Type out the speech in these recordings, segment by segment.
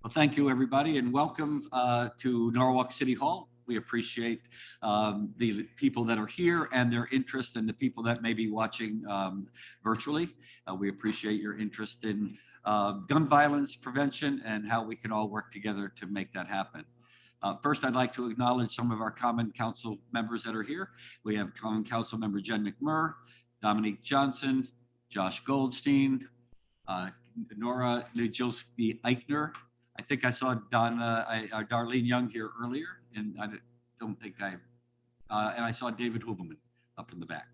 Well, thank you, everybody, and welcome to Norwalk City Hall. We appreciate the people that are here and their interest, and the people that may be watching virtually. We appreciate your interest in gun violence prevention and how we can all work together to make that happen. First, I'd like to acknowledge some of our Common Council members that are here. We have Common Council member Jen McMurr, Dominique Johnson, Josh Goldstein, Nora Najolski Eichner. I think I saw Darlene Young here earlier, and I don't think and I saw David Huberman up in the back.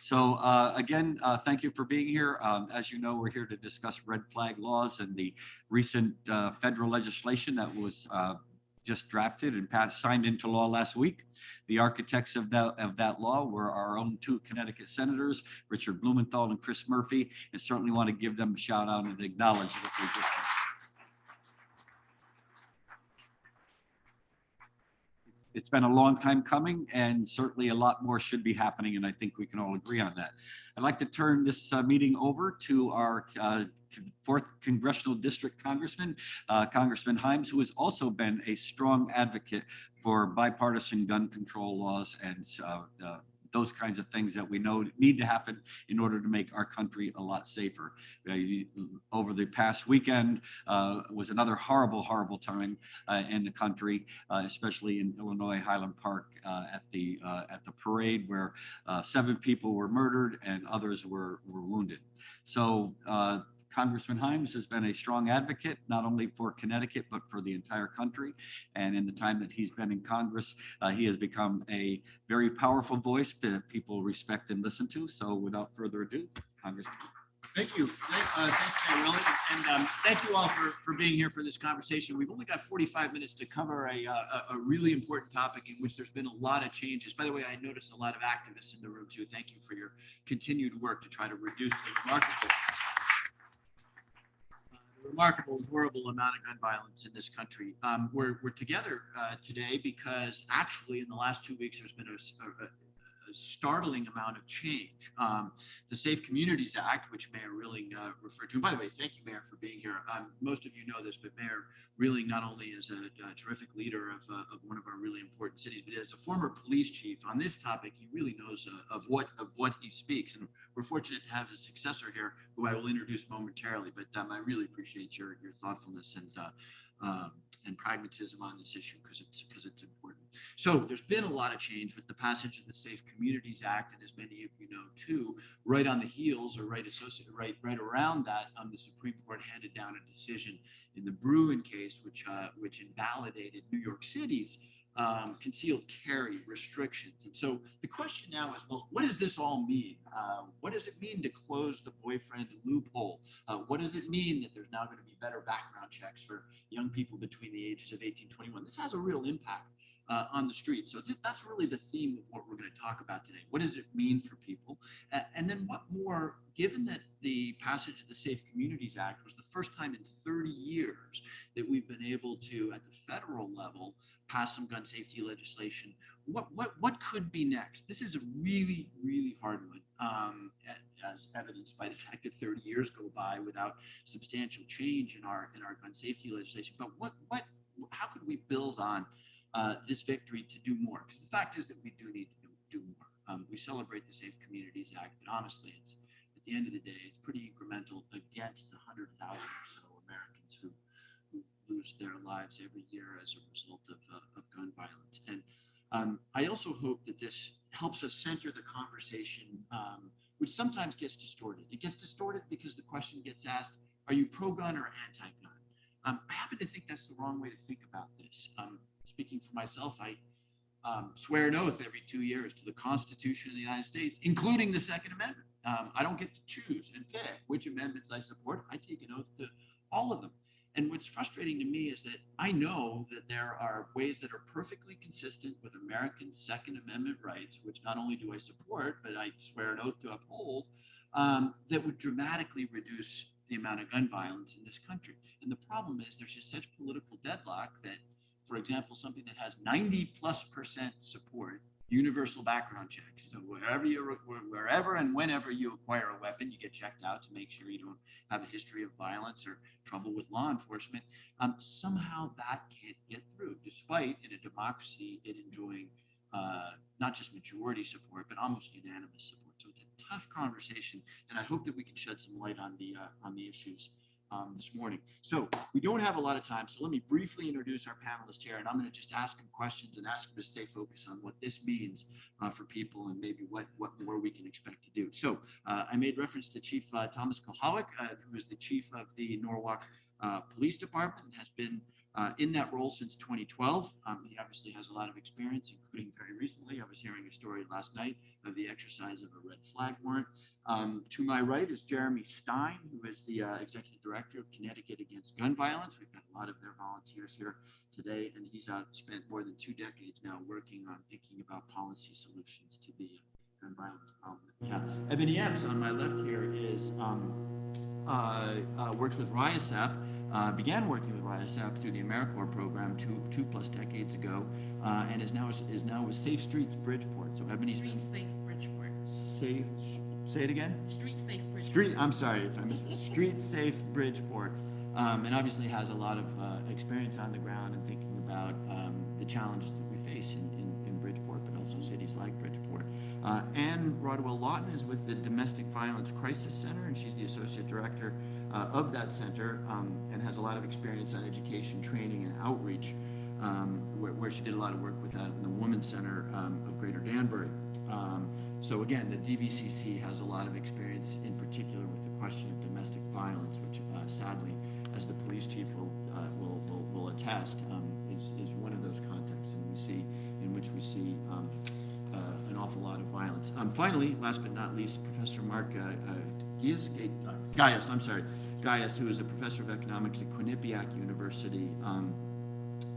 So again, thank you for being here. As you know, we're here to discuss red flag laws and the recent federal legislation that was just drafted and signed into law last week. The architects of that law were our own two Connecticut senators, Richard Blumenthal and Chris Murphy, and certainly want to give them a shout out and acknowledge what they just did. It's been a long time coming, and certainly a lot more should be happening, and I think we can all agree on that. I'd like to turn this meeting over to our 4th Congressional District Congressman, Congressman Heims, who has also been a strong advocate for bipartisan gun control laws and those kinds of things that we know need to happen in order to make our country a lot safer. Over the past weekend was another horrible, horrible time in the country, especially in Illinois, Highland Park at the parade where 7 people were murdered and others were wounded. So Congressman Heims has been a strong advocate, not only for Connecticut, but for the entire country. And in the time that he's been in Congress, he has become a very powerful voice that people respect and listen to. So without further ado, Congressman. Thank you. Thanks, Mayor Rilling. And thank you all for being here for this conversation. We've only got 45 minutes to cover a really important topic in which there's been a lot of changes. By the way, I noticed a lot of activists in the room too. Thank you for your continued work to try to reduce the remarkable, horrible amount of gun violence in this country. We're together today because actually in the last 2 weeks, there's been a startling amount of change. The Safe Communities Act, which Mayor Rilling referred to, and by the way, thank you, Mayor, for being here. Most of you know this, but Mayor Rilling not only is a terrific leader of one of our really important cities, but as a former police chief on this topic, he really knows of what he speaks. And we're fortunate to have a successor here, who I will introduce momentarily. But I really appreciate your thoughtfulness and pragmatism on this issue because it's important. So there's been a lot of change with the passage of the Safe Communities Act, and as many of you know too, right on the heels or right around that, the Supreme Court handed down a decision in the Bruin case, which invalidated New York City's concealed carry restrictions. And so the question now is, well, what does this all mean? What does it mean to close the boyfriend loophole? What does it mean that there's now going to be better background checks for young people between the ages of 18 and 21? This has a real impact on the street. So that's really the theme of what we're going to talk about today. What does it mean for people? And then what more, given that the passage of the Safe Communities Act was the first time in 30 years that we've been able to, at the federal level, pass some gun safety legislation, what could be next? This is a really, really hard one, as evidenced by the fact that 30 years go by without substantial change in our gun safety legislation. But how could we build on this victory to do more? Because the fact is that we do need to do more. We celebrate the Safe Communities Act, but honestly, it's at the end of the day, it's pretty incremental against the 100,000 or so Americans who lose their lives every year as a result of gun violence. And I also hope that this helps us center the conversation, which sometimes gets distorted. It gets distorted because the question gets asked, are you pro-gun or anti-gun? I happen to think that's the wrong way to think about this. Speaking for myself, I swear an oath every 2 years to the Constitution of the United States, including the Second Amendment. I don't get to choose and pick which amendments I support. I take an oath to all of them. And what's frustrating to me is that I know that there are ways that are perfectly consistent with American Second Amendment rights, which not only do I support, but I swear an oath to uphold, that would dramatically reduce the amount of gun violence in this country. And the problem is there's just such political deadlock that, for example, something that has 90+% support universal background checks. So wherever and whenever you acquire a weapon, you get checked out to make sure you don't have a history of violence or trouble with law enforcement. Somehow that can't get through, despite in a democracy it enjoying not just majority support, but almost unanimous support. So it's a tough conversation, and I hope that we can shed some light on the issues this morning. So we don't have a lot of time, so let me briefly introduce our panelists here, and I'm going to just ask them questions and ask them to stay focused on what this means for people and maybe what more we can expect to do. So I made reference to Chief Thomas Kohalek, who is the chief of the Norwalk Police Department and has been in that role since 2012. He obviously has a lot of experience, including very recently. I was hearing a story last night of the exercise of a red flag warrant. To my right is Jeremy Stein, who is the executive director of Connecticut Against Gun Violence. We've got a lot of their volunteers here today, and he's spent more than 2 decades now working on thinking about policy solutions to the gun violence problem that we have. Ebony Epps on my left here is works with RIASAP. Began working with RIASAP through the AmeriCorps program two plus decades ago, and is now with Safe Streets Bridgeport. So Ebony's been Safe Bridgeport. Safe. Say it again. Street Safe Bridgeport. I'm sorry if I missed it. Street Safe Bridgeport, and obviously has a lot of experience on the ground and thinking about the challenges that we face in Bridgeport, but also cities like Bridgeport. Anne Rodwell Lawton is with the Domestic Violence Crisis Center, and she's the associate director of that center, and has a lot of experience on education, training, and outreach, where she did a lot of work with that in the Women's Center of Greater Danbury. So again, the DVCC has a lot of experience, in particular with the question of domestic violence, which sadly, as the police chief will attest, is one of those contexts in which we see an awful lot of violence. Finally, last but not least, Professor Mark Gaius, who is a professor of economics at Quinnipiac University,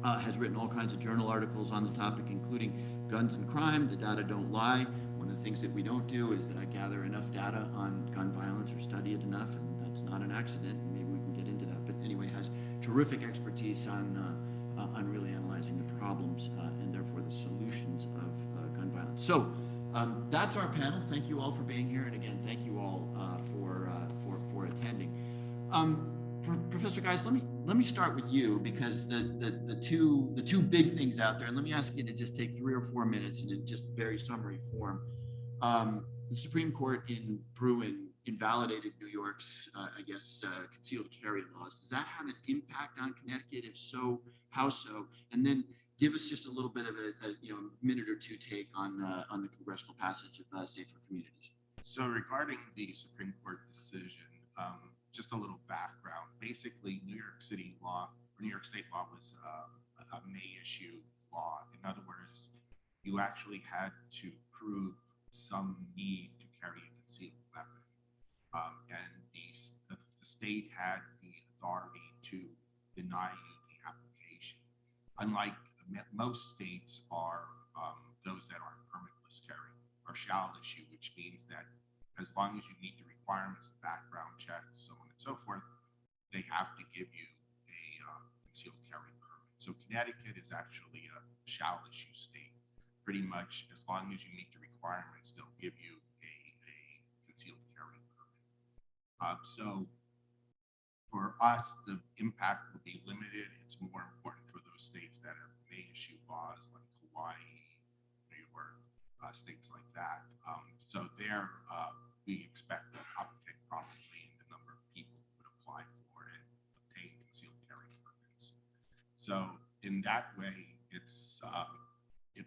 has written all kinds of journal articles on the topic, including Guns and Crime, The Data Don't Lie. One of the things that we don't do is gather enough data on gun violence or study it enough, and that's not an accident, and maybe we can get into that. But anyway, has terrific expertise on really analyzing the problems and therefore the solutions of gun violence. So that's our panel. Thank you all for being here, and again, thank you all for attending. Professor Gaius, let me start with you, because the two big things out there, and let me ask you to just take 3 or 4 minutes and in just very summary form. The Supreme Court in Bruin invalidated New York's, concealed carry laws. Does that have an impact on Connecticut? If so, how so? And then give us just a little bit of a minute or two take on the congressional passage of Safer Communities. So regarding the Supreme Court decision, just a little background. Basically, New York City law, or New York State law, was a may issue law. In other words, you actually had to prove some need to carry a concealed weapon. And the state had the authority to deny you the application. Unlike most states are those that are permitless carry, or shall issue, which means that as long as you meet the requirements of background checks, so on and so forth, they have to give you a concealed carry permit. So Connecticut is actually a shall issue state. Pretty much, as long as you meet the requirements, they'll give you a concealed carry permit. So for us, the impact will be limited. It's more important for those states that have may issue laws like Hawaii, New York, states like that. So there, we expect an uptick probably in the number of people who would apply for and obtain concealed carry permits. So in that way, it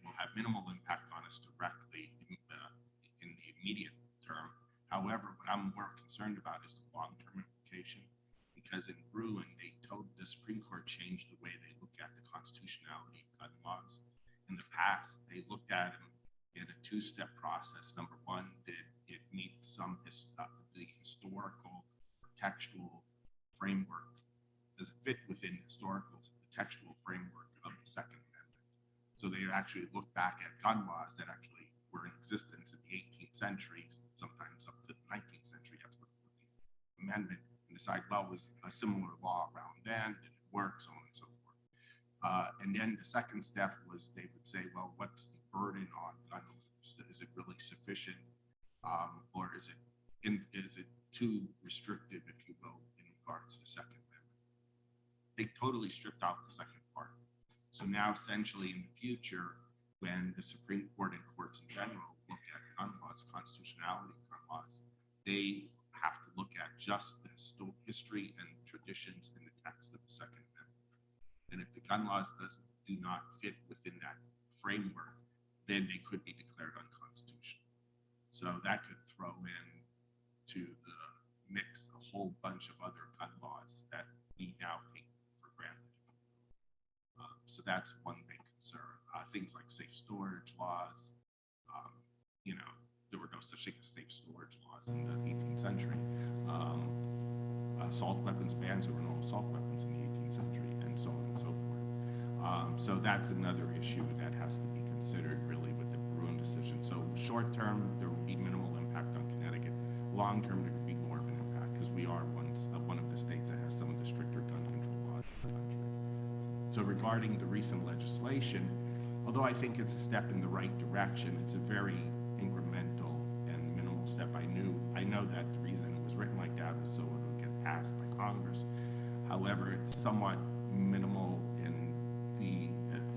will have minimal impact on us directly in the immediate term. However, what I'm more concerned about is the long-term implication, because in Bruin, the Supreme Court changed the way they look at the constitutionality of gun laws. In the past, they looked at them in a 2-step process. Number one, did it meet the historical or textual framework? Does it fit within the historical, the textual framework of the Second Amendment? So they actually look back at gun laws that actually were in existence in the 18th century, sometimes up to the 19th century. That's what the amendment, and decide, well, was a similar law around then? Did it work? So on and so forth. And then the second step was they would say, well, what's the burden on gun owners? Is it really sufficient? Or is it too restrictive, if you will, in regards to the Second Amendment? They totally stripped out the second part. So now essentially in the future, when the Supreme Court and courts in general look at gun laws, constitutionality of gun laws, they have to look at just the history and traditions in the text of the Second Amendment. And if the gun laws do not fit within that framework, then they could be declared unconstitutional. So that could throw in to the mix a whole bunch of other gun laws that we now take for granted. So that's one big concern. Things like safe storage laws, there were no such thing as safe storage laws in the 18th century. Assault weapons bans, there were no assault weapons in the 18th century, and so on and so forth. So that's another issue that has to be considered really with the Bruin decision. So short term, there will be minimal impact on Connecticut. Long term, there could be more of an impact because we are one of the states that has some of the stricter gun control laws in the country. So regarding the recent legislation, although I think it's a step in the right direction, it's a very incremental and minimal step. I know that the reason it was written like that was so it would get passed by Congress. However, it's somewhat minimal in the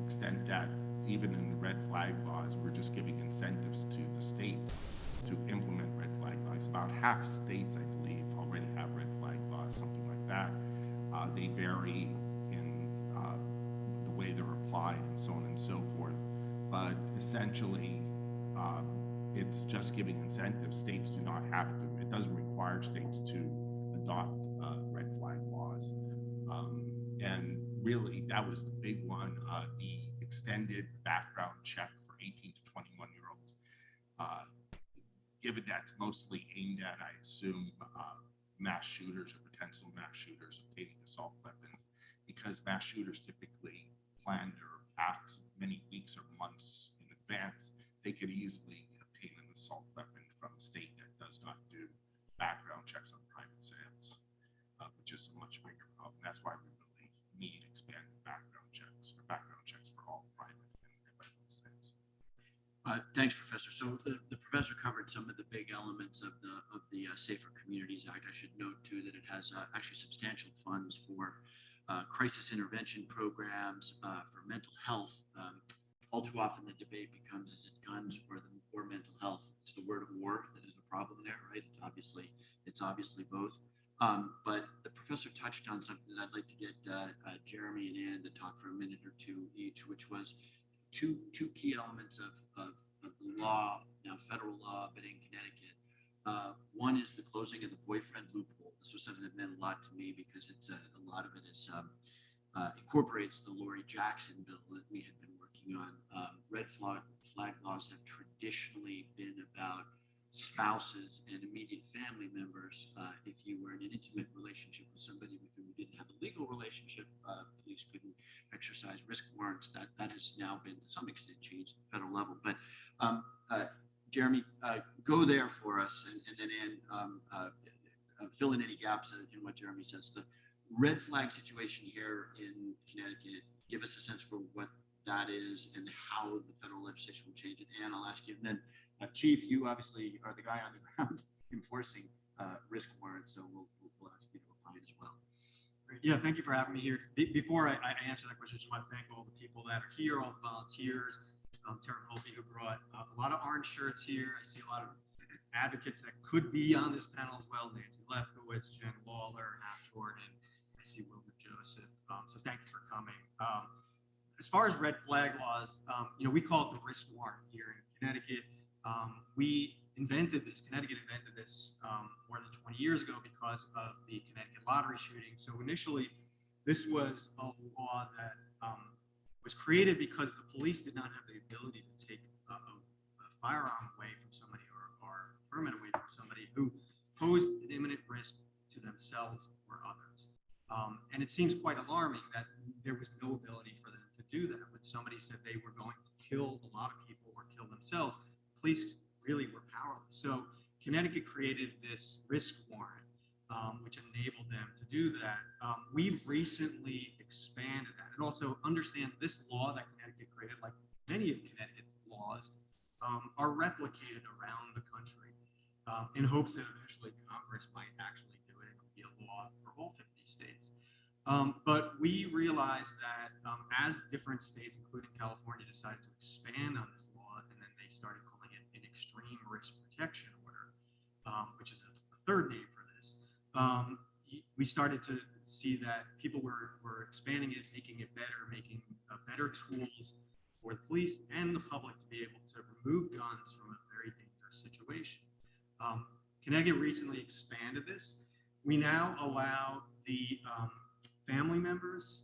extent that even in the red flag laws, we're just giving incentives to the states to implement red flag laws. About half states, I believe, already have red flag laws, something like that. They vary in the way they're applied and so on and so forth. But essentially, it's just giving incentives. States do not have to, it doesn't require states to adopt red flag laws. And really, that was the big one, the extended background check for 18 to 21-year-olds. Given that's mostly aimed at, I assume, mass shooters or potential mass shooters obtaining assault weapons, because mass shooters typically plan their acts many weeks or months in advance, they could easily obtain an assault weapon from a state that does not do background checks on private sales, which is a much bigger problem. That's why we really need expanded background checks for all private and federal sales. Thanks, Professor. So the professor covered some of the big elements of the Safer Communities Act. I should note too that it has actually substantial funds for crisis intervention programs, for mental health. All too often the debate becomes, is it guns or mental health? It's the word of war that is the problem there, right? It's obviously both. But the professor touched on something that I'd like to get Jeremy and Ann to talk for a minute or two each, which was two key elements of the law, now federal law, but in Connecticut. One is the closing of the boyfriend loophole. This was something that meant a lot to me because it's a lot of it is incorporates the Lori Jackson bill that we had been working on. Red flag laws have traditionally been about spouses and immediate family members. If you were in an intimate relationship with somebody with whom you didn't have a legal relationship, police couldn't exercise risk warrants. That has now been to some extent changed at the federal level. But Jeremy, go there for us, and then Ann, fill in any gaps in what Jeremy says. The red flag situation here in Connecticut, give us a sense for what that is and how the federal legislation will change it. Ann, I'll ask you, and then Chief, you obviously are the guy on the ground enforcing risk warrants, so we'll ask you to opine as well. Yeah, thank you for having me here. Before I answer that question, I just want to thank all the people that are here, all the volunteers, Tara Colby, who brought a lot of orange shirts here. I see a lot of advocates that could be on this panel as well. Nancy Lefkowitz, Jen Lawler, Hap Jordan. I see Wilbur Joseph. So thank you for coming. As far as red flag laws, we call it the risk warrant here in Connecticut. Connecticut invented this more than 20 years ago because of the Connecticut lottery shooting. So initially, this was a law that was created because the police did not have the ability to take a firearm away from somebody or a permit away from somebody who posed an imminent risk to themselves or others. And it seems quite alarming that there was no ability for them to do that. When somebody said they were going to kill a lot of people or kill themselves, police really were powerless. So Connecticut created this risk warrant which enabled them to do that. We've recently expanded that, and also understand this law that Connecticut created, like many of Connecticut's laws, are replicated around the country in hopes that eventually Congress might actually do it and it'll be a law for all 50 states. But we realized that as different states, including California, decided to expand on this law, and then they started calling it an extreme risk protection order, which is a third name for this, we started to see that people were expanding it, making it better, making better tools for the police and the public to be able to remove guns from a very dangerous situation. Connecticut recently expanded this. We now allow the family members,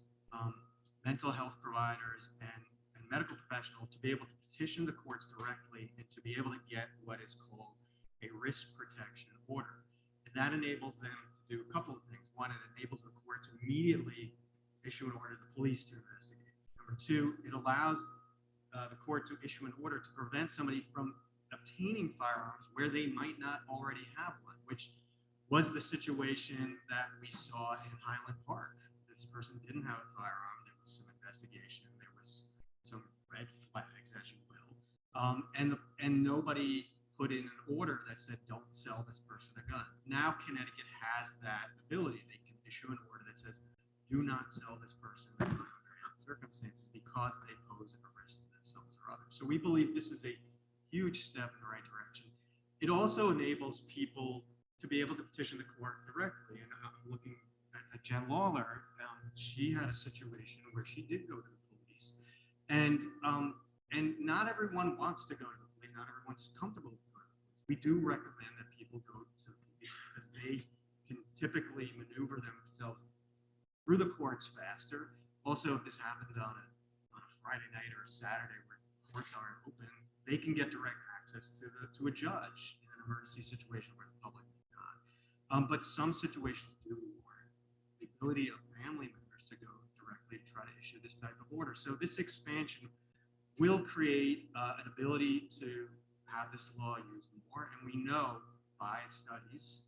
mental health providers, and medical professionals to be able to petition the courts directly and to be able to get what is called a risk protection order. And that enables them to do a couple of things. One, it enables the court to immediately issue an order to the police to investigate. Number two, it allows the court to issue an order to prevent somebody from obtaining firearms where they might not already have one, which was the situation that we saw in Highland Park. This person didn't have a firearm. There was some investigation. There was some red flags, as you will, and nobody put in an order that said, don't sell this person a gun. Now Connecticut has that ability. They can issue an order that says, do not sell this person a gun under any circumstances because they pose a risk to themselves or others. So we believe this is a huge step in the right direction. It also enables people to be able to petition the court directly. And I'm looking at Jen Lawler. She had a situation where she did go to the police, and not everyone wants to go to the police. Not everyone's comfortable with going to the police. We do recommend that people go to the police because they can typically maneuver themselves through the courts faster. Also, if this happens on a Friday night or a Saturday where courts aren't open, they can get direct access to a judge in an emergency situation where the public may not. But some situations do warrant the ability of family members to go directly to try to issue this type of order. So this expansion will create an ability to have this law used more. And we know by studies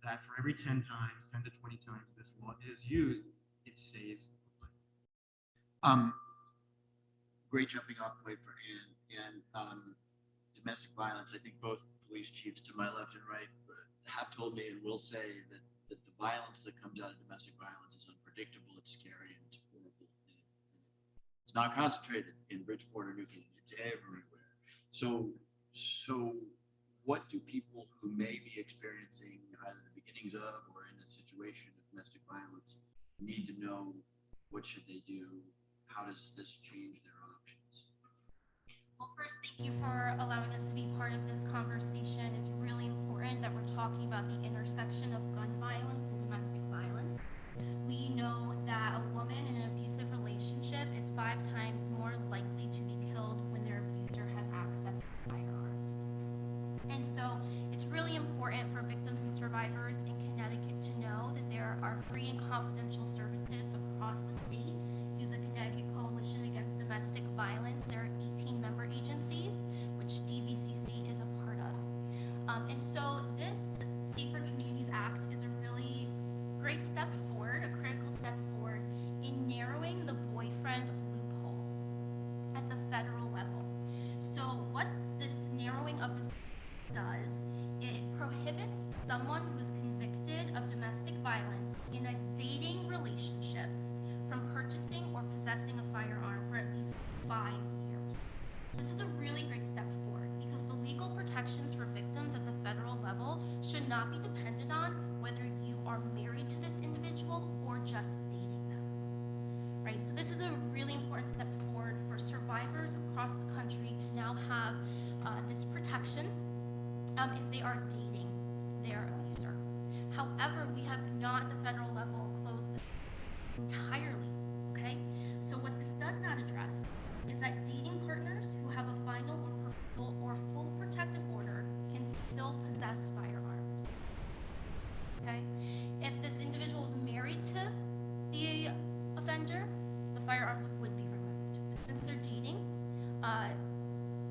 that for every 10 times, 10 to 20 times this law is used, it saves life. Great jumping off point for Ann. And domestic violence, I think both police chiefs to my left and right have told me and will say that the violence that comes out of domestic violence is unpredictable, it's scary, and it's horrible. It's not concentrated in Bridgeport or New England, it's everywhere. So what do people who may be experiencing either the beginnings of or in a situation of domestic violence need to know? What should they do? How does this change their options? Well, first, thank you for allowing us to be part of this conversation. It's really important that we're talking about the intersection of gun violence and domestic violence. We know that a woman in an abusive relationship is 5 times more likely to be killed when their abuser has access to firearms. And so it's really important for victims and survivors in Connecticut to know that there are free and confidential services across the state through the Connecticut Coalition Against Domestic Violence. There are 18 member agencies, which DVCC is a part of. And so this Safer Communities Act is a really great step forward, a critical step forward in narrowing the boyfriend loophole at the federal level. So what this narrowing of this does, it prohibits someone who is convicted of domestic violence in a dating relationship from purchasing or possessing a firearm for at least 5 years. This is a really great step forward because the legal protections for victims at the federal level should not be dependent on whether you are married to this individual or just dating them, right? So this is a really important step forward for survivors across the country to now have this protection if they are dating their abuser. However, we have not at the federal level closed this entirely, okay? So what this does not address is that dating partners who have a final or full protective order can still possess firearms, okay? If this individual is married to the offender, the firearms would be removed. But since they're dating,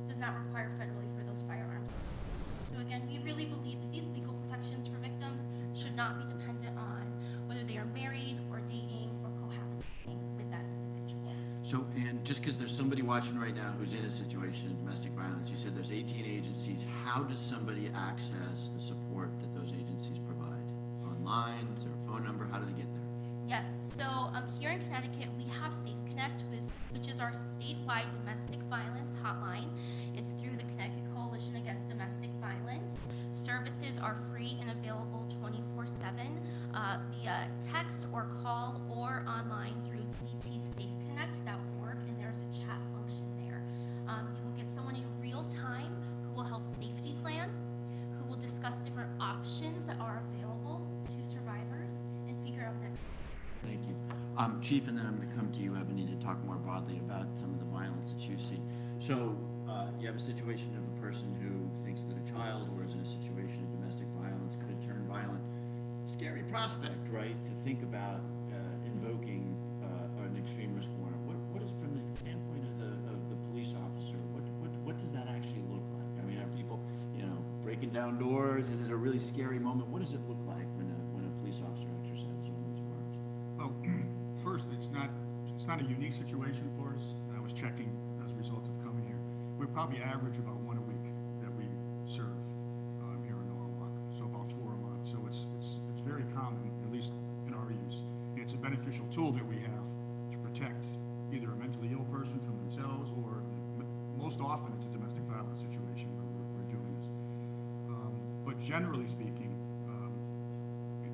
does not require federally for those firearms. So again, we really believe that these legal protections for victims should not be dependent on whether they are married or dating or cohabitating with that individual. So, and just because there's somebody watching right now who's in a situation of domestic violence, you said there's 18 agencies. How does somebody access the support that those agencies provide? Online? Is there a phone number? How do they get there? Yes, so here in Connecticut, we have Safe Connect, which is our statewide domestic violence hotline. It's through the Connecticut Coalition Against Domestic Violence. Services are free and available 24/7 via text or call or online through ctsafeconnect.org, and there's a chat function there. You will get someone in real time who will help safety plan, who will discuss different options that are available to survivors and figure out next. Thank you. Chief, and then I'm going to come to you, Ebony, to talk more broadly about some of the violence that you see. So you have a situation of a person who thinks that a child or is in a situation of domestic violence could turn violent. Scary prospect, right? To think about invoking an extreme risk warrant. What is, from the standpoint of the police officer, what does that actually look like? I mean, are people, breaking down doors? Is it a really scary moment? What does it look like when a police officer exercises one of these warrants? Well, first, it's not a unique situation for us. I was checking as a result of coming here. We probably average about one a week that we serve here in Norwalk, so about 4 a month. So it's very common, at least in our use. It's a beneficial tool that we have to protect either a mentally ill person from themselves, or most often it's a domestic violence situation where we're doing this. But generally speaking,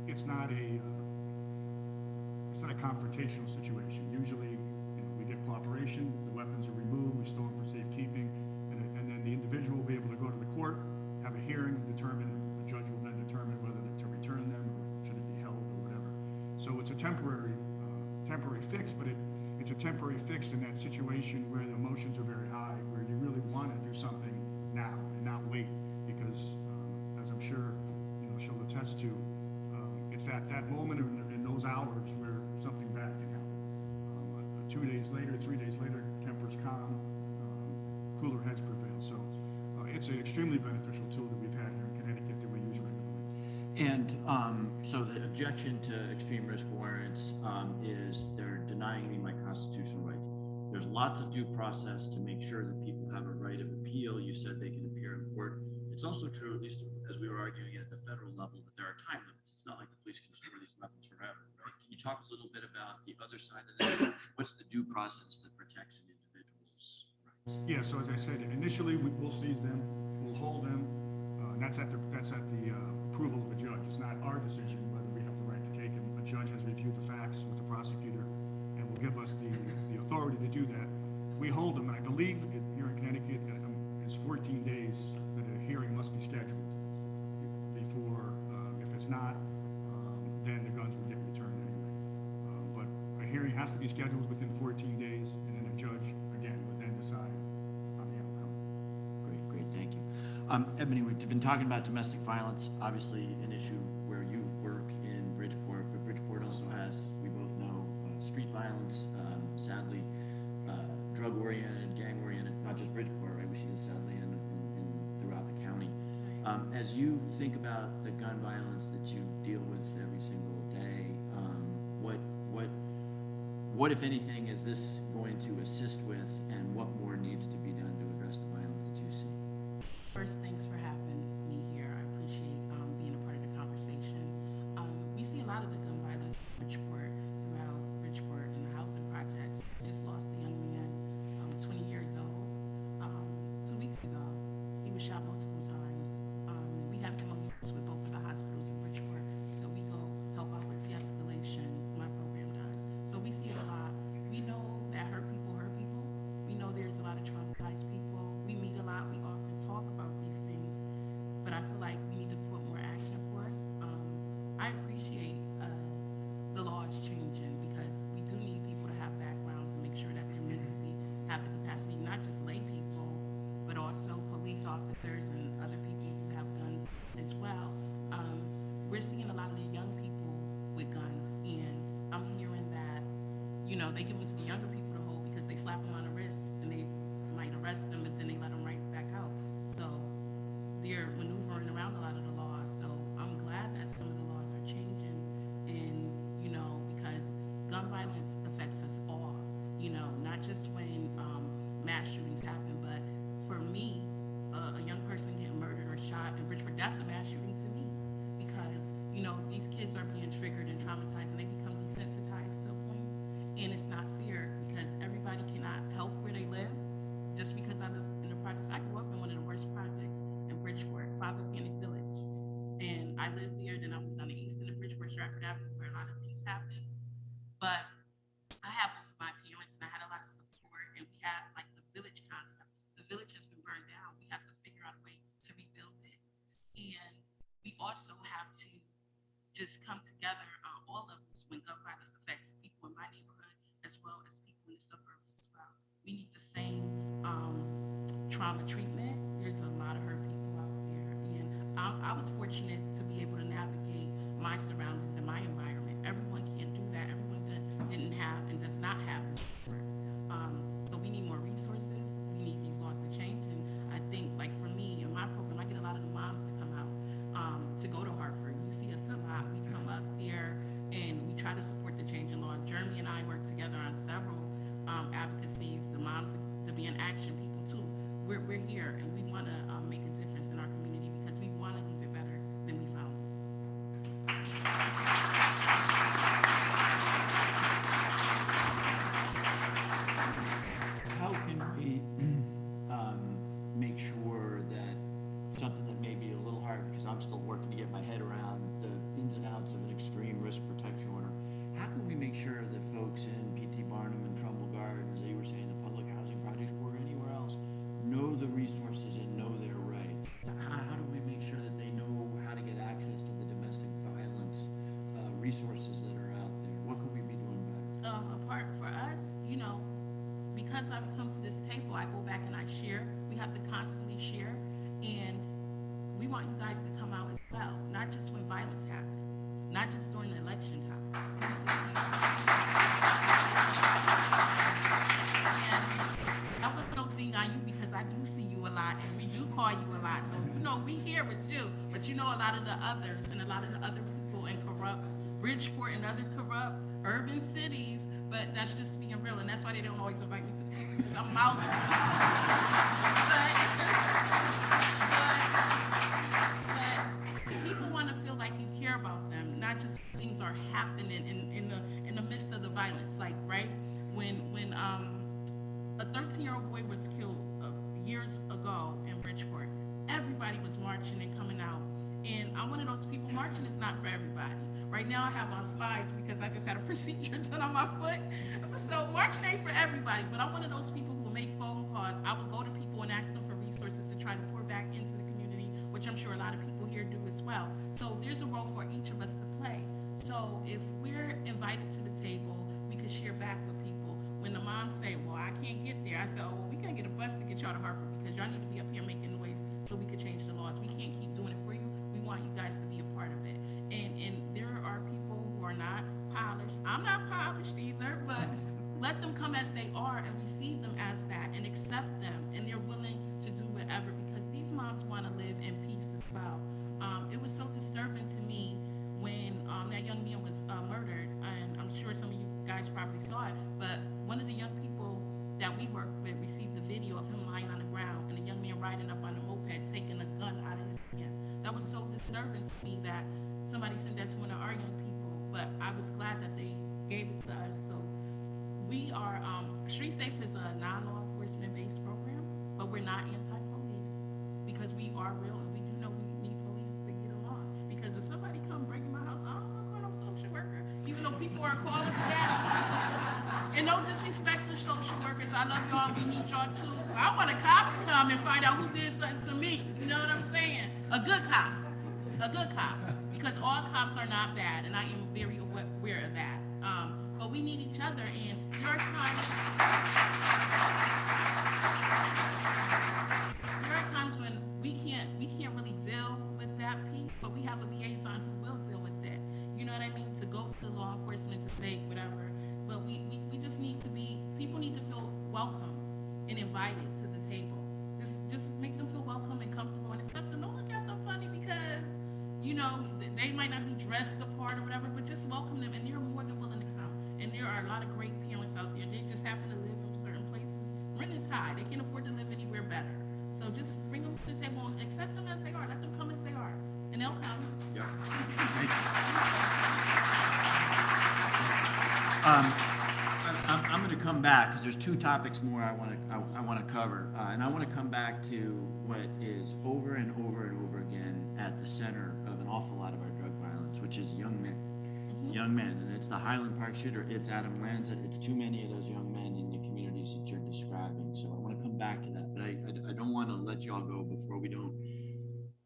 it's not a confrontational situation. Usually, we get cooperation, the weapons are removed, we store them for safekeeping, and then the individual will be able to go to the court, have a hearing, determine, the judge will then determine whether to return them or should it be held or whatever. So it's a temporary fix, but it's a temporary fix in that situation where the emotions are very high, where you really want to do something now and not wait, because as I'm sure she'll attest to, it's at that moment in those hours where something bad can happen. 2 days later, 3 days later, tempers calm, cooler heads prevail. So it's an extremely beneficial tool that we've had here in Connecticut that we use regularly. And so the objection to extreme risk warrants is they're denying me my constitutional rights. There's lots of due process to make sure that people have a right of appeal. You said they can appear in court. It's also true, at least as we were arguing it at the federal level, that there are time limits. It's not like the police can store these weapons forever, right? Can you talk a little bit about the other side of this? What's the due process that protects an individual's rights? Yeah, so as I said, initially we'll seize them, we'll hold them, and that's at the approval of a judge. It's not our decision whether we have the right to take them. A judge has reviewed the facts with the prosecutor and will give us the authority to do that. We hold them, and I believe here in Connecticut, it's 14 days that a hearing must be scheduled before, if it's not, then the guns will get returned anyway. But a hearing has to be scheduled within 14 days, and then a judge, again, would then decide on the outcome. Great, thank you. Ebony, we've been talking about domestic violence, obviously an issue where you work in Bridgeport, but Bridgeport also has, we both know, street violence, sadly, drug-oriented, gang-oriented, not just Bridgeport, right? We see this sadly throughout the county. As you think about the gun violence that you deal with every single day, what if anything is this going to assist with, and what more needs to be done to address the violence that you see? First, thanks for having me here. I appreciate being a part of the conversation. We see a lot of the gun violence in Bridgeport, throughout Bridgeport and the housing projects. Just lost a young man, 20 years old, 2 weeks ago. He was shot multiple times. We have MOUs with both of the hospitals in Bridgeport, so we go help out with de-escalation. My program does. So we see it a lot. We know that hurt people hurt people. We know there's a lot of traumatized people. We meet a lot. We often talk about these things, but I feel like we need to put more action for it. I appreciate the laws changing, because we do need people to have backgrounds and make sure that they're mentally have the capacity, not just lay people, but also police officers and other people who have guns as well. We're seeing a lot of the young people with guns, and I'm hearing that, they give them to the younger people to hold because they slap them on the wrist and they might arrest them, and then they let them right back out. So they're maneuvering around a lot of the laws. So I'm glad that some of the laws are Bridgeport, that's a mass shooting to me, because, you know, these kids are being triggered and traumatized, and they become desensitized to a point, and it's not fair, because everybody cannot help where they live. Just because I live in the projects, I grew up in one of the worst projects in Bridgeport, Father Panic Village, and I lived there. Then I moved on the east end of Bridgeport, Stratford Avenue, where a lot of things happened. But I happened to my parents, and I had a lot of support, and we had like the village concept. The village has been burned down. We have to figure out a way to rebuild it, and we also have to just come together, all of us, when gun violence affects people in my neighborhood as well as people in the suburbs as well. We need the same trauma treatment. There's a lot of hurt people out there, and I was fortunate to be able to navigate my surroundings and my environment. Everyone can't do that. Everyone didn't have and does not have this support. So we need more resources. We need these laws to change, and I think, like for me in my program, I get a lot of the moms to come out to go to Hartford. You see us a lot. We come up there and we try to support the change in law. Jeremy and I work together on several advocacies. The moms to be in action, people too. We're here, and we want to make a difference in our community, because we want to leave it better than we found it. How can we make sure that something that may be a little hard, because I'm still working to get my head around the ins and outs of an extreme risk protection order, how can we make sure that folks in P.T. Barnum and Trumbull Gardens, as you were saying, the public housing projects or anywhere else, know the resources and know their rights? How do we make sure that they know how to get access to the domestic violence resources that are out there? What could we be doing better? Apart for us, you know, because I've come to this table, I go back and I share. We have to constantly share, and we want you guys to come out as well, not just when violence happens, not just during the election time. And that was no thing on you, because I do see you a lot, and we do call you a lot. So, you know, we here with you, but you know a lot of the others and a lot of the other people in corrupt Bridgeport and other corrupt urban cities, but that's just being real, and that's why they don't always invite me to the table, because I'm out. But people want to feel like you care about them, not just things are happening in the midst of the violence. Like, right, when a 13-year-old boy was killed years ago in Bridgeport, everybody was marching and coming out, and I'm one of those people. Marching is not for everybody. Right now I have on slides because I just had a procedure done on my foot. So marching ain't for everybody, but I'm one of those people who will make phone calls. I will go to people and ask them for resources to try to pour back into the community, which I'm sure a lot of people here do as well. So there's a role for each of us to play. So if we're invited to the table, we could share back with people. When the moms say, well, I can't get there, I say, oh, well, we can't get a bus to get y'all to Hartford, because y'all need to be up here making noise so we could change the laws. We can't keep doing it for you. We want you guys to be a part of it. And there are people who are not polished. I'm not polished either, but let them come as they are and receive them as that and accept them. And they're willing to do whatever, because these moms want to live in peace as well. It was so disturbing to me when that young man was murdered, and I'm sure some of you guys probably saw it, but one of the young people that we worked with received the video of him lying on the ground and a young man riding up on a moped taking a gun out of his hand. That was so disturbing to me that somebody sent that to one of our young people, but I was glad that they gave it to us. So we are, Street Safe is a non-law enforcement based program, but we're not anti-police, because we are real, and we do know we need police to get along. Because if somebody come breaking my house, I don't want to call no social worker, even though people are calling for that. And no disrespect to social workers, I love y'all, we need y'all too. I want a cop to come and find out who did something to me, you know what I'm saying? A good cop, because all cops are not bad, and I am very aware of that. But we need each other, and there are times when we can't really deal with that piece, but we have a liaison who will deal with that. You know what I mean? To go to law enforcement, to say whatever. But we just need to be, people need to feel welcome and invited to the table. Just make them feel welcome and comfortable and accept them. Don't look at them funny because, you know, they might not be dressed the part or whatever, but just welcome them, and they're more than willing to come. And there are a lot of great parents out there. They just happen to live in certain places. Rent is high. They can't afford to live anywhere better. So just bring them to the table and accept them as they are. Let them come as they are. And they'll come. Yeah. I'm going to come back because there's two topics more I want to cover, and I want to come back to what is over and over and over again at the center of an awful lot of our drug violence, which is young men. Young men, and it's the Highland Park shooter, it's Adam Lanza, it's too many of those young men in the communities that you're describing. So I want to come back to that, but I don't want to let y'all go before we don't.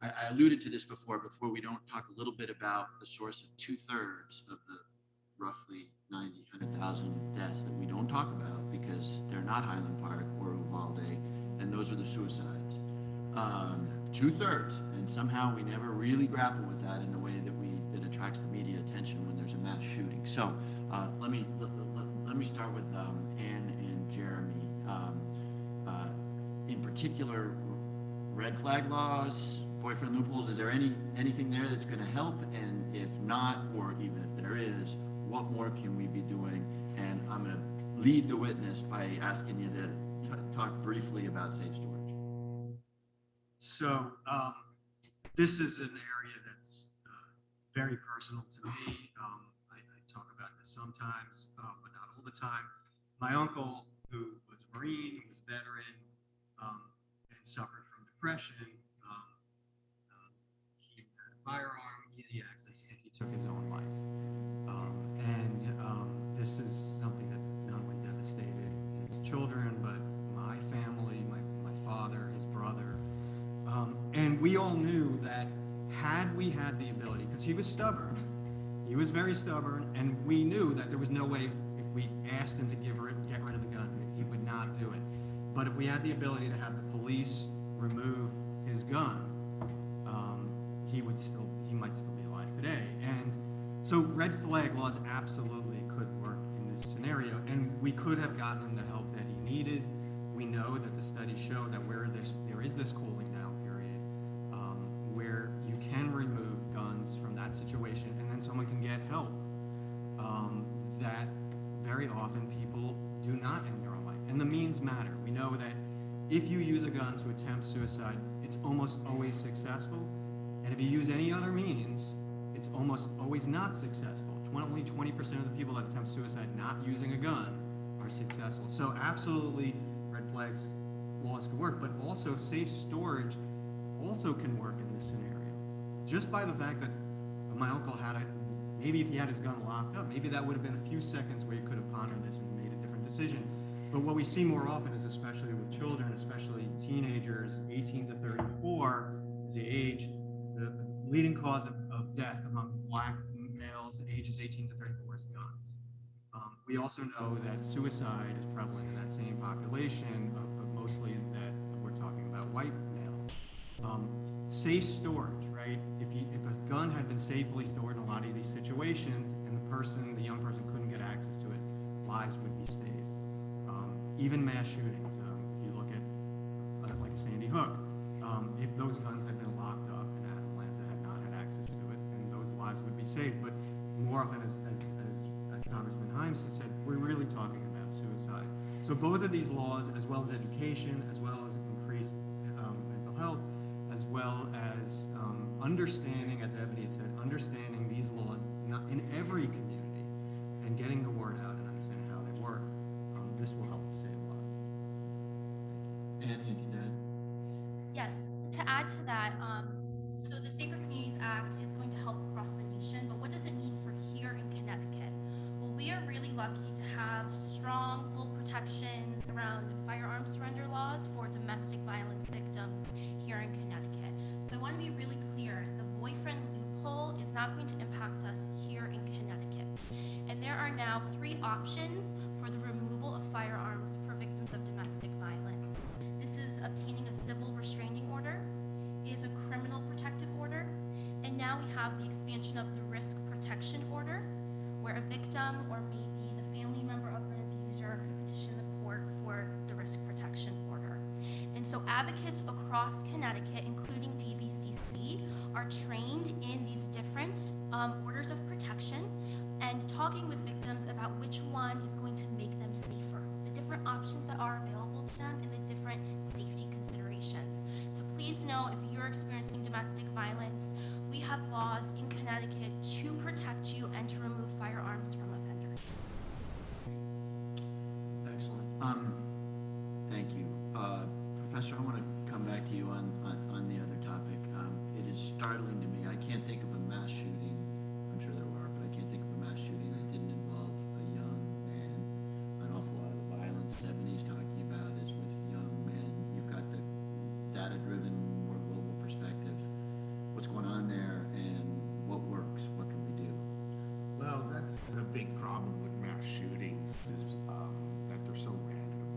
I alluded to this before we don't talk a little bit about the source of 2/3 of the roughly 100,000 deaths that we don't talk about because they're not Highland Park or Uvalde, and those are the suicides. 2/3, and somehow we never really grapple with that in a way that attracts the media attention when there's a mass shooting. So let me start with Ann and Jeremy. In particular, red flag laws, boyfriend loopholes. Is there anything there that's going to help? And if not, or even if there is, what more can we be doing? And I'm going to lead the witness by asking you to talk briefly about safe storage. So this is an area that's very personal to me. I talk about this sometimes, but not all the time. My uncle, who was a Marine, who was a veteran, and suffered from depression, he had a firearm, easy access, and he took his own life. This is something that not only devastated his children, but my family, my father, his brother. And we all knew that had we had the ability, because he was stubborn, he was very stubborn, and we knew that there was no way if we asked him to get rid of the gun, he would not do it. But if we had the ability to have the police remove his gun, he might still be alive today. And so red flag laws absolutely could work in this scenario, and we could have gotten him the help that he needed. We know that the studies show that there is this cooling down period where you can remove guns from that situation, and then someone can get help. That very often people do not end their own life, and the means matter. We know that if you use a gun to attempt suicide, it's almost always successful, and if you use any other means, it's almost always not successful. Only 20% of the people that attempt suicide not using a gun are successful. So absolutely, red flags laws could work, but also safe storage also can work in this scenario. Just by the fact that my uncle had it, maybe if he had his gun locked up, maybe that would have been a few seconds where he could have pondered this and made a different decision. But what we see more often is, especially with children, especially teenagers, 18 to 34 is the age, the leading cause of death among Black males ages 18 to 34 is guns. We also know that suicide is prevalent in that same population, but mostly that we're talking about white males. Safe storage, right? If a gun had been safely stored in a lot of these situations and the young person couldn't get access to it, lives would be saved. Even mass shootings, if you look at like Sandy Hook, if those guns had been locked up and Adam Lanza had not had access to it, then those lives would be saved. But more often, as Congressman Heims has said, we're really talking about suicide. So both of these laws, as well as education, as well as increased mental health, as well as understanding, as Ebony had said, understanding these laws not in every community and getting the word out and understanding how they work, this will help to save lives. And you can add? Yes, to add to that, so the Safer Communities Act is going to help across the nation, but what does it mean for here in Connecticut? Well, we are really lucky to have strong, full protections around firearm surrender laws for domestic violence victims here in Connecticut. So I want to be really clear, the boyfriend loophole is not going to impact us here in Connecticut. And there are now 3 options for the removal of firearms for victims of domestic violence. This is obtaining a civil restraining order, is a criminal protective order, and now we have the expansion of the risk protection order, where a victim or maybe the family member of an abuser could petition the court for the risk protection order. And so advocates across Connecticut, including DVCC, are trained in these different orders of protection and talking with victims about which one is going to make them safer, the different options that are available to them and the different safety considerations. So please know, if you're experiencing domestic violence, we have laws in Connecticut to protect you and to remove firearms from offenders. Excellent. Thank you. Professor, I want to come back to you on the other topic. It is startling to me. I can't think of a mass shooting. I'm sure there are, but I can't think of a mass shooting that didn't involve a young man. An awful lot of the violence that Ebony's talking about is with young men. You've got the data-driven, more global perspective. What's going on there and what works? What can we do? Well, that's a big problem with mass shootings is that they're so random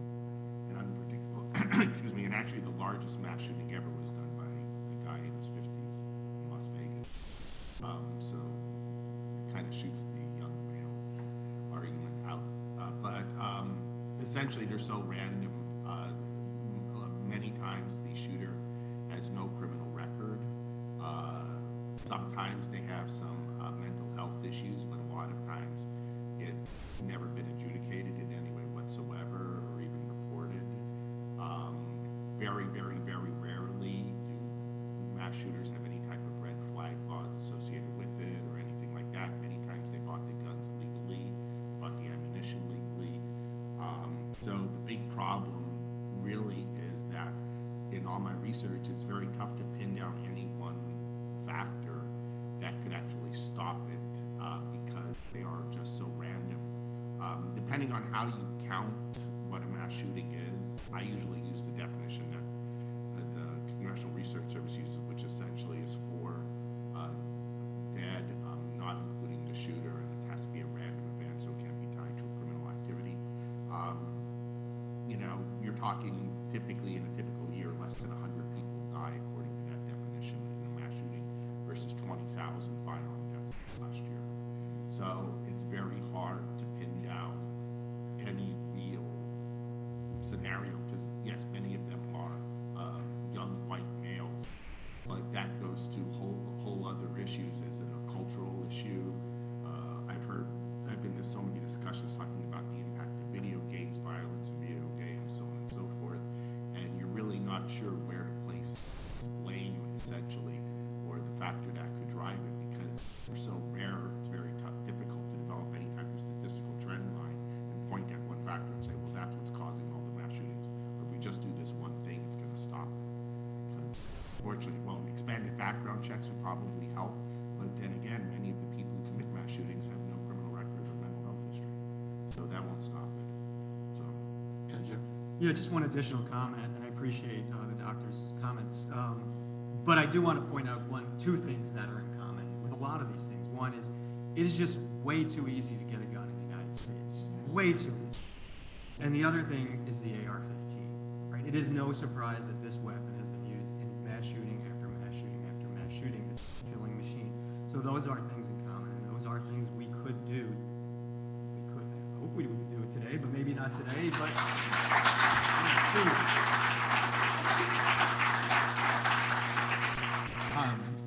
and unpredictable. Excuse me. And actually, the largest mass shooting ever was done by a guy in his 50s in Las Vegas. So it kind of shoots the young male argument out. But essentially, they're so random. Many times, the shooter has no criminal record. Sometimes they have some mental health issues, but a lot of times it's never been adjudicated in any way whatsoever or even reported. Very, very, very rarely do mass shooters have any type of red flag laws associated with it or anything like that. Many times they bought the guns legally, bought the ammunition legally. So the big problem really is that in all my research, it's very tough to pin down any one factor that could actually stop it because they are just so random. Depending on how you count what a mass shooting is, I usually use the definition that the Congressional Research Service uses, which essentially is 4 dead, not including the shooter, and it has to be a random event, so it can't be tied to a criminal activity. You're talking typically in a typical year, less than 100 people die according to that definition in a mass shooting versus 20,000 firearm deaths last year. So it's very hard to pin down any real scenario because yes, many of them are young white males, but that goes to whole other issues. Is it a cultural issue? I've been to so many discussions talking about the impact of video games, violence in video games, so on and so forth, and you're really not sure where to place blame essentially, or the factor that could drive it because they're so rare. It's very difficult to develop any type of statistical trend line and point at one factor and say, well, that's what's causing all the mass shootings. Or if we just do this one thing, it's going to stop it. Because fortunately, well, expanded background checks would probably help, but then again, many of the people who commit mass shootings have no criminal record or mental health history, so that won't stop it. So, Yeah, just one additional comment, and I appreciate the doctor's comments. But I do want to point out two things that are in common with a lot of these things. One is, it is just way too easy to get a gun in the United States. Way too easy. And the other thing is the AR-15, right? It is no surprise that this weapon has been used in mass shooting after mass shooting after mass shooting, this killing machine. So those are things in common, and those are things we could do. I hope we would do it today, but maybe not today, but soon.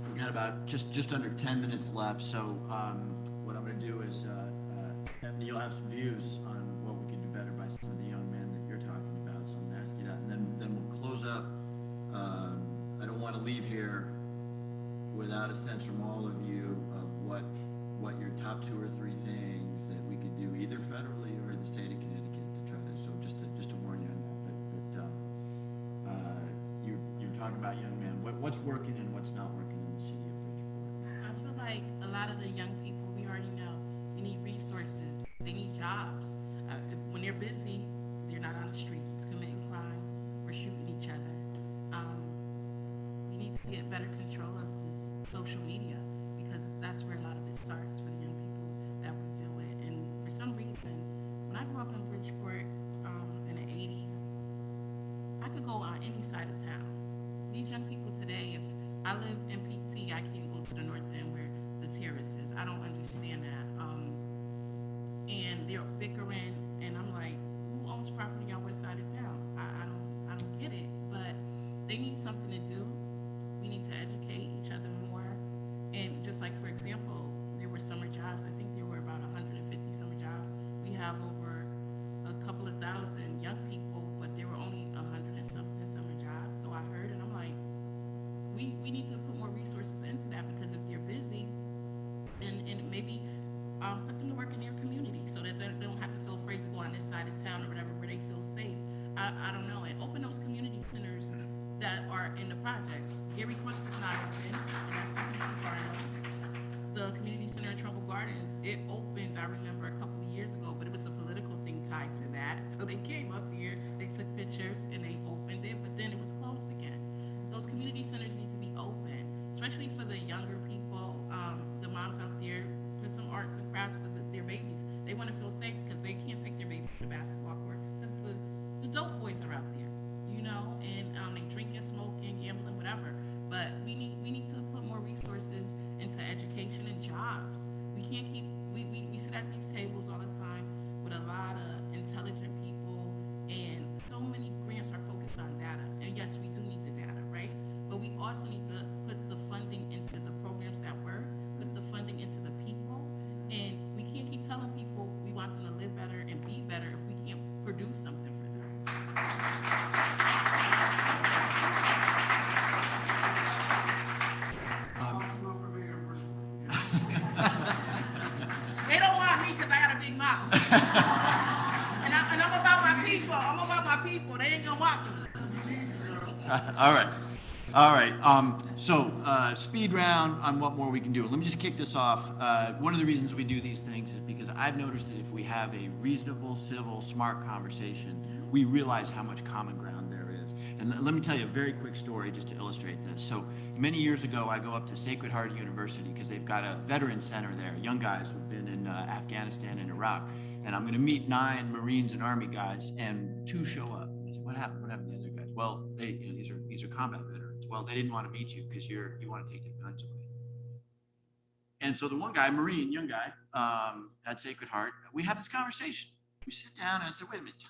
We've got about just under 10 minutes left, so what I'm going to do is, Ebony, you'll have some views on what we can do better by some of the young men that you're talking about, so I'm going to ask you that, and then we'll close up. I don't want to leave here without a sense from all of you of what your top 2 or 3 things that we could do either federally or in the state of Connecticut to try to, so just to warn you on that, but you're talking about young men. What's working and what's not working in the city of Bridgeport? I feel like a lot of the young people, we already know, they need resources, they need jobs. When they're busy, they're not on the streets committing crimes or shooting each other. We need to get better control of this social media because that's where a lot of it starts for the young people that we deal with. And for some reason, when I grew up in Bridgeport in the 80s, I could go on any side of town. These young people today, if I live in PT, I can't go to the north end where the terrace is. I don't understand that. And they're bickering, and I'm like, who owns property on what side of town? I don't get it. But they need something to do. We need to educate each other more. And just like, for example, there were summer jobs. I think there were about 150 summer jobs. We have over a couple of thousand young people, but there were only 100 and something summer jobs. So I heard, and I'm like, we need to put more resources into that because if they're projects. Gary Quick's is not open, and that's CPC Firearms. The community center in Trumbull Gardens, it opened, I remember, a couple of years ago, but it was a political thing tied to that. So they came up here, they took pictures, and they opened it, but then it was closed again. Those community centers need to be open, especially for the younger people, the moms out there, put some arts and crafts for their babies. They want to feel safe because they can't take their babies to the basketball court because the dope boys are out there, you know, and they drink and smoke and gamble and whatever. But we need to put more resources into education and jobs. We can't keep we sit at these tables all the time with a lot of intelligent people, and so many grants are focused on data. And yes, we do need the data, right? But we also need to put the funding into the programs that work, put the funding into the people, and we can't keep telling people we want them to live better and be better if we can't produce something for them. They don't want me because I got a big mouth. and I'm about my people. I'm about my people. They ain't gonna want me. All right. All right. So speed round on what more we can do. Let me just kick this off. One of the reasons we do these things is because I've noticed that if we have a reasonable, civil, smart conversation, we realize how much common ground there is. And let me tell you a very quick story just to illustrate this. So many years ago, I go up to Sacred Heart University because they've got a veteran center there, young guys who've been in Afghanistan and Iraq. And I'm going to meet 9 Marines and Army guys, and 2 show up. I said, what happened? What happened to the other guys? Well, these are combat veterans. Well, they didn't want to meet you because you want to take their guns away. And so the one guy, Marine, young guy, at Sacred Heart, we have this conversation. We sit down and I said, wait a minute,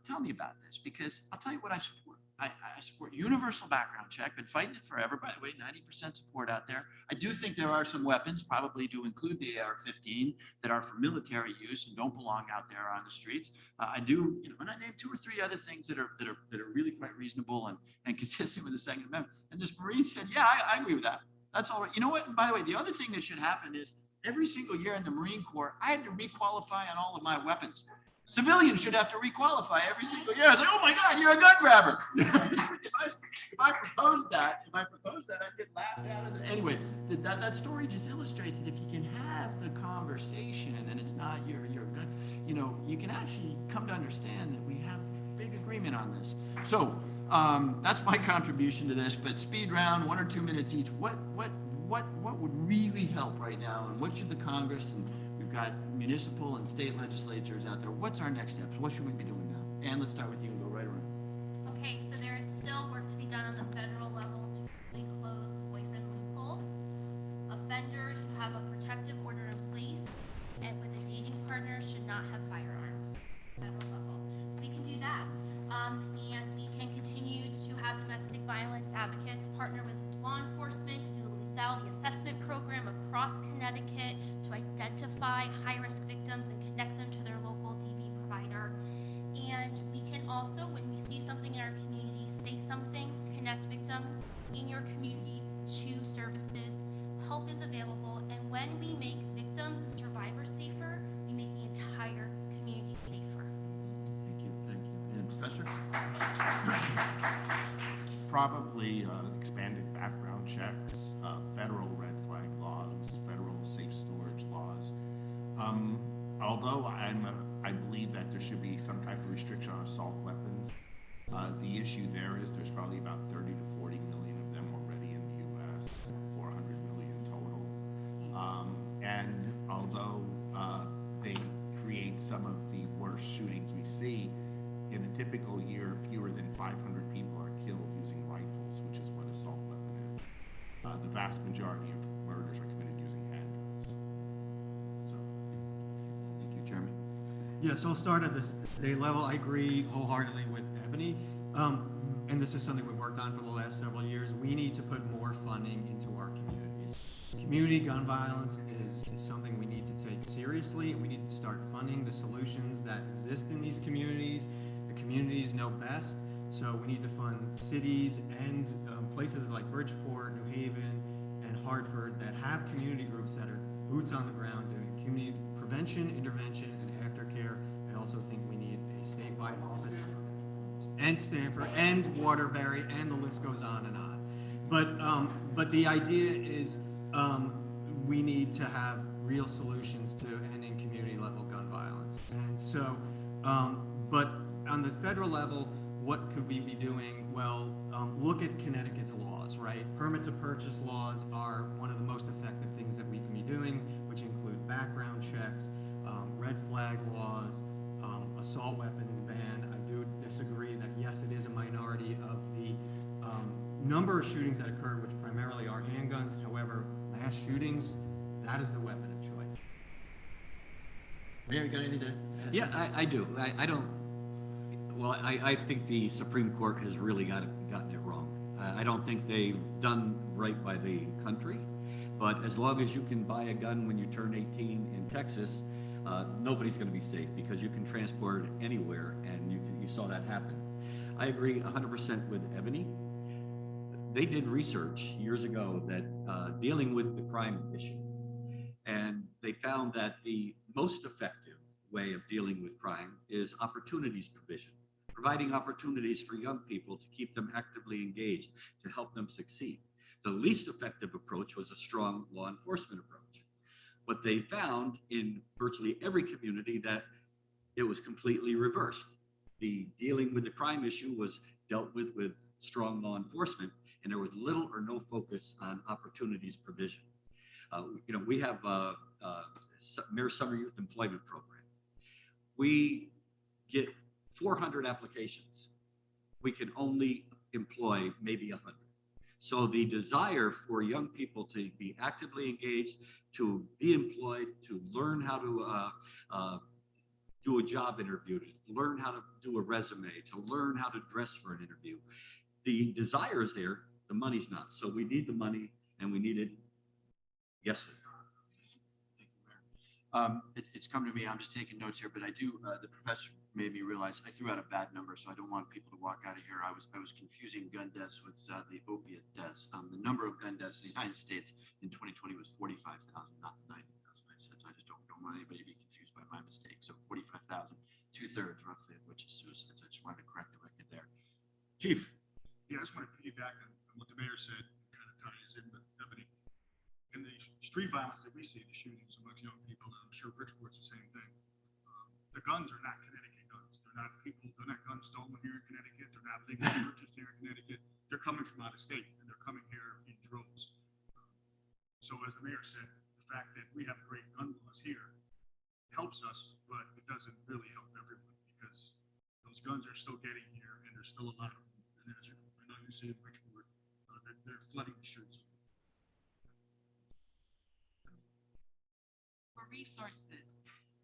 tell me about this, because I'll tell you what I support. I support universal background check. Been fighting it forever, by the way, 90% support out there. I do think there are some weapons, probably to include the AR-15, that are for military use and don't belong out there on the streets. I do, and I named 2 or 3 other things that are really quite reasonable and consistent with the Second Amendment. And this Marine said, yeah, I agree with that. That's all right. You know what? And by the way, the other thing that should happen is every single year in the Marine Corps, I had to requalify on all of my weapons. Civilians should have to requalify every single year. I was like, oh my God, you're a gun grabber. if I proposed that, I'd get laughed out of it. Anyway, that story just illustrates that if you can have the conversation and it's not your gun, you can actually come to understand that we have big agreement on this. So that's my contribution to this, but speed round, 1 or 2 minutes each. What would really help right now, and what should the Congress, and we've got municipal and state legislatures out there, what's our next steps? What should we be doing now? And let's start with you and go right around. Okay, so there is still work to be done on the federal level to fully close the boyfriend loophole. Offenders who have a protective order in place and with a dating partner should not have firearms. Federal level. So we can do that. And we can continue to have domestic violence advocates partner with law enforcement to do the lethality assessment program across Connecticut to identify high-risk victims and connect them to their local DV provider. And we can also, when we see something in our community, say something, connect victims in your community to services. Help is available, and when we make victims and survivors safer, we make the entire community safer. Thank you. And Professor? Probably expanded background checks, federal red flag laws, federal safe storage laws. Although I believe that there should be some type of restriction on assault weapons, the issue there is there's probably about 30 to 40 million of them already in the U.S., 400 million total. And although they create some of the worst shootings we see, in a typical year, fewer than 500 people are killed using rifles, which is what assault weapon is. The vast majority of murders are committed using handguns. So, Thank you, Jeremy. Yeah, so I'll start at the state level. I agree wholeheartedly with Ebony. And this is something we've worked on for the last several years. We need to put more funding into our communities. Community gun violence is something we need to take seriously, and we need to start funding the solutions that exist in these communities. The communities know best, so we need to fund cities and places like Bridgeport, New Haven, and Hartford that have community groups that are boots on the ground doing community prevention, intervention, and aftercare. I also think we need a statewide office, and Stanford, and Waterbury, and the list goes on and on. But the idea is we need to have real solutions to ending community level gun violence. And so, but on the federal level, what could we be doing? Well, look at Connecticut's laws, right? Permit to purchase laws are one of the most effective things that we can be doing, which include background checks, red flag laws, assault weapon ban. I do disagree that yes, it is a minority of the number of shootings that occurred, which primarily are handguns. However, mass shootings, that is the weapon of choice. Mayor, you got anything to add? Yeah, I do. I don't, well, I think the Supreme Court has really gotten it wrong. I don't think they've done right by the country, but as long as you can buy a gun when you turn 18 in Texas, nobody's going to be safe because you can transport it anywhere, and you saw that happen. I agree 100% with Ebony. They did research years ago that dealing with the crime issue, and they found that the most effective way of dealing with crime is opportunities provision, providing opportunities for young people to keep them actively engaged, to help them succeed. The least effective approach was a strong law enforcement approach. But they found in virtually every community that it was completely reversed. The dealing with the crime issue was dealt with strong law enforcement, and there was little or no focus on opportunities provision. We have a Mayor Summer Youth Employment Program. We get 400 applications. We can only employ maybe 100. So the desire for young people to be actively engaged, to be employed, to learn how to do a job interview, to learn how to do a resume, to learn how to dress for an interview. The desire is there, the money's not. So we need the money, and we need it yesterday. It's come to me, I'm just taking notes here, but I do, the professor made me realize I threw out a bad number, so I don't want people to walk out of here. I was confusing gun deaths with the opiate deaths. The number of gun deaths in the United States in 2020 was 45,000, not the 90,000 I said. So I just don't want anybody to be confused by my mistake. So 45,000, 2/3 roughly of which is suicide. So I just wanted to correct the record there. Chief. Yeah, I just want to piggyback on what the mayor said, kind of ties in with Ebony. In the street violence that we see, the shootings amongst young people, and I'm sure Bridgeport's the same thing. The guns are not Connecticut guns. They're not guns stolen here in Connecticut. They're not legally purchased here in Connecticut. They're coming from out of state, and they're coming here in droves. So as the mayor said, the fact that we have great gun laws here helps us, but it doesn't really help everyone because those guns are still getting here, and there's still a lot of them. And as I know you see in Bridgeport, they're flooding the streets. Resources,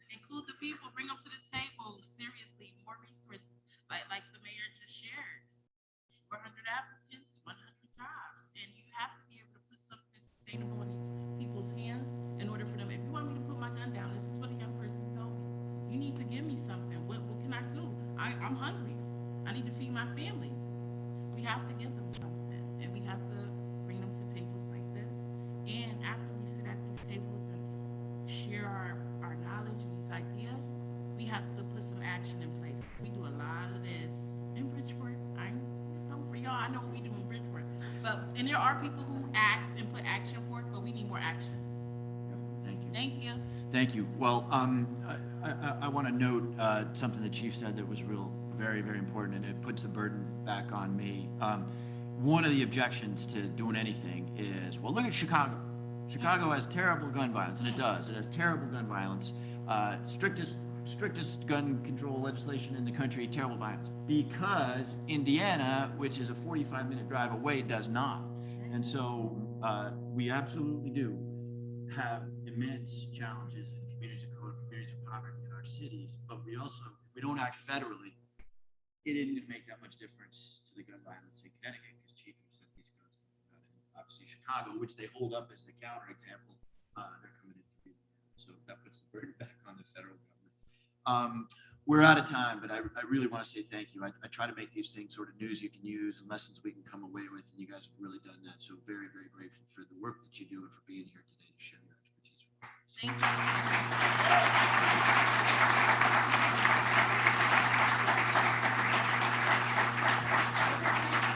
include the people, bring them to the table. Seriously, more resources, like the mayor just shared. 400 applicants, 100 jobs, and you have to be able to put something sustainable in these people's hands in order for them. If you want me to put my gun down, this is what a young person told me. You need to give me something. What can I do? I'm hungry. I need to feed my family. We have to give them something, and we have to bring them to tables like this. And after we sit at these tables and share our knowledge and these ideas, we have to put some action in place. We do a lot of this in Bridgeport. I know for y'all, I know what we do in Bridgeport. And there are people who act and put action forth, but we need more action. Thank you. Thank you. Thank you. Well, I want to note something the chief said that was very, very important, and it puts the burden back on me. One of the objections to doing anything is, well, look at Chicago. Chicago has terrible gun violence, and it does. It has terrible gun violence. Strictest gun control legislation in the country, terrible violence. Because Indiana, which is a 45-minute drive away, does not. And so we absolutely do have immense challenges in communities of color, communities of poverty in our cities, but we also, if we don't act federally, it isn't going to make that much difference to the gun violence in Connecticut, because Chief said these guns, obviously Chicago, which they hold up as the counterexample, they're coming into view. So that puts the burden back on the federal government. We're out of time, but I really want to say thank you. I try to make these things sort of news you can use and lessons we can come away with, and you guys have really done that. So very, very grateful for the work that you do and for being here today to share your expertise with us. Thank you.